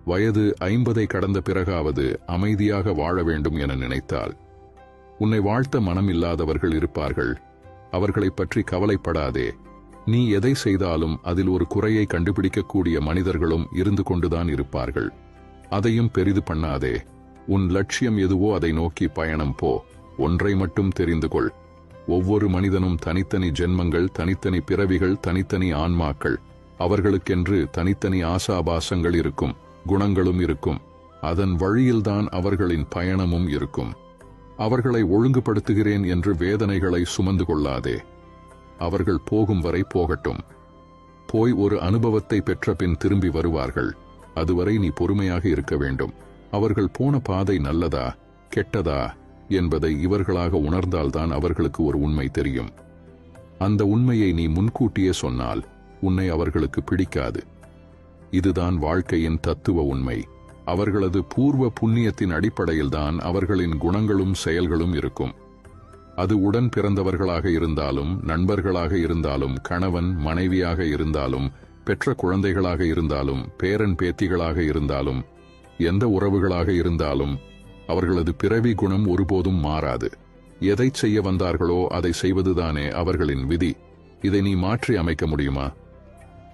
வயது 50 கடந்த பிறகாவது அமைதியாக வாழ வேண்டும் என நினைத்தால் உன்னை வாழ்த்த மனம் இல்லாதவர்கள் இருப்பார்கள். அவர்களைப் பற்றி கவலைப்படாதே. நீ எதை செய்தாலும் அதில் ஒரு குறையை கண்டுபிடிக்கக்கூடிய மனிதர்களும் இருந்து கொண்டுதான் இருப்பார்கள். அதையும் பெரிது பண்ணாதே. உன் லட்சியம் எதுவோ அதை நோக்கி பயணம் போ. ஒன்றை மட்டும் தெரிந்து கொள். ஒவ்வொரு மனிதனும் தனித்தனி ஜென்மங்கள், தனித்தனி பிறவிகள், தனித்தனி ஆன்மாக்கள். அவர்களுக்கென்று தனித்தனி ஆசாபாசங்கள் இருக்கும், குணங்களும் இருக்கும். அதன் வழியில்தான் அவர்களின் பயணமும் இருக்கும். அவர்களை ஒழுங்குபடுத்துகிறேன் என்று வேதனைகளை சுமந்து கொள்ளாதே. அவர்கள் போகும் வரை போகட்டும். போய் ஒரு அனுபவத்தை பெற்ற பின் திரும்பி வருவார்கள். அதுவரை நீ பொறுமையாக இருக்க வேண்டும். அவர்கள் போன பாதை நல்லதா கெட்டதா என்பதை இவர்களாக உணர்ந்தால்தான் அவர்களுக்கு ஒரு உண்மை தெரியும். அந்த உண்மையை நீ முன்கூட்டியே சொன்னால் உன்னை அவர்களுக்கு பிடிக்காது. இதுதான் வாழ்க்கையின் தத்துவ உண்மை. அவர்களது பூர்வ புண்ணியத்தின் அடிப்படையில்தான் அவர்களின் குணங்களும் செயல்களும் இருக்கும். அது உடன் பிறந்தவர்களாக இருந்தாலும், நண்பர்களாக இருந்தாலும், கணவன் மனைவியாக இருந்தாலும், பெற்ற குழந்தைகளாக இருந்தாலும், பேரன் பேத்திகளாக இருந்தாலும், எந்த உறவுகளாக இருந்தாலும் அவர்களது பிறவி குணம் ஒருபோதும் மாறாது. எதை செய்ய வந்தார்களோ அதை செய்வதுதானே அவர்களின் விதி. இதை நீ மாற்றி அமைக்க முடியுமா?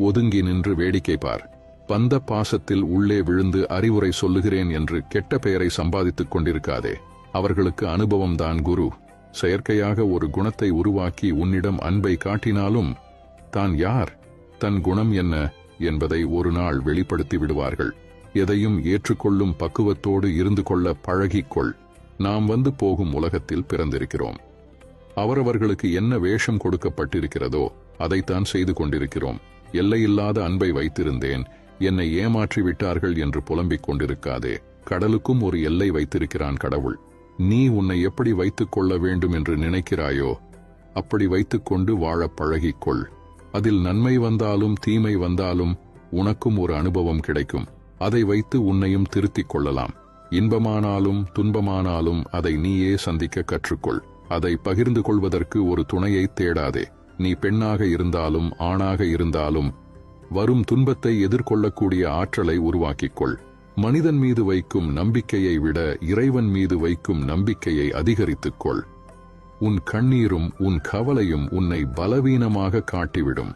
ஒதுங்கி நின்று வேடிக்கை பார். பந்த பாசத்தில் உள்ளே விழுந்து அறிவுரை சொல்லுகிறேன் என்று கெட்ட பெயரை சம்பாதித்துக் கொண்டிருக்காதே. அவர்களுக்கு அனுபவம்தான் குரு. செயற்கையாக ஒரு குணத்தை உருவாக்கி உன்னிடம் அன்பை காட்டினாலும் தான் யார், தன் குணம் என்ன என்பதை ஒரு நாள் வெளிப்படுத்தி விடுவார்கள். எதையும் ஏற்றுக்கொள்ளும் பக்குவத்தோடு இருந்து கொள்ள பழகிக்கொள். நாம் வந்து போகும் உலகத்தில் பிறந்திருக்கிறோம். அவரவர்களுக்கு என்ன வேஷம் கொடுக்கப்பட்டிருக்கிறதோ அதைத்தான் செய்து கொண்டிருக்கிறோம். எல்லையில்லாத அன்பை வைத்திருந்தேன், என்னை ஏமாற்றி விட்டார்கள் என்று புலம்பிக் கொண்டிருக்காதே. கடலுக்கும் ஒரு எல்லை வைத்திருக்கிறான் கடவுள். நீ உன்னை எப்படி வைத்துக் கொள்ள வேண்டும் என்று நினைக்கிறாயோ அப்படி வைத்துக்கொண்டு வாழ பழகிக்கொள். அதில் நன்மை வந்தாலும் தீமை வந்தாலும் உனக்கும் ஒரு அனுபவம் கிடைக்கும். அதை வைத்து உன்னையும் திருத்திக் கொள்ளலாம். இன்பமானாலும் துன்பமானாலும் அதை நீயே சந்திக்க கற்றுக்கொள். அதை பகிர்ந்து கொள்வதற்கு ஒரு துணையை தேடாதே. நீ பெண்ணாக இருந்தாலும் ஆணாக இருந்தாலும் வரும் துன்பத்தை எதிர்கொள்ளக்கூடிய ஆற்றலை உருவாக்கிக்கொள். மனிதன் மீது வைக்கும் நம்பிக்கையை விட இறைவன் மீது வைக்கும் நம்பிக்கையை அதிகரித்துக்கொள். உன் கண்ணீரும் உன் கவலையும் உன்னை பலவீனமாக காட்டிவிடும்.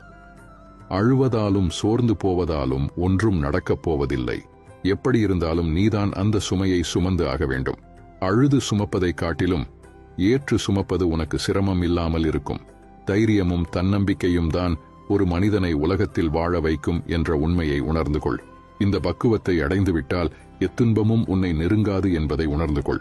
அழுவதாலும் சோர்ந்து போவதாலும் ஒன்றும் நடக்கப் போவதில்லை. எப்படி இருந்தாலும் நீதான் அந்த சுமையை சுமந்து ஆக வேண்டும். அழுது சுமப்பதை காட்டிலும் ஏற்று சுமப்பது உனக்கு சிரமம் இல்லாமல் இருக்கும். தைரியமும் தன்னம்பிக்கையும் தான் ஒரு மனிதனை உலகத்தில் வாழ வைக்கும் என்ற உண்மையை உணர்ந்து கொள். இந்த பக்குவத்தை அடைந்துவிட்டால் எத்துன்பமும் உன்னை நெருங்காது என்பதை உணர்ந்து கொள்.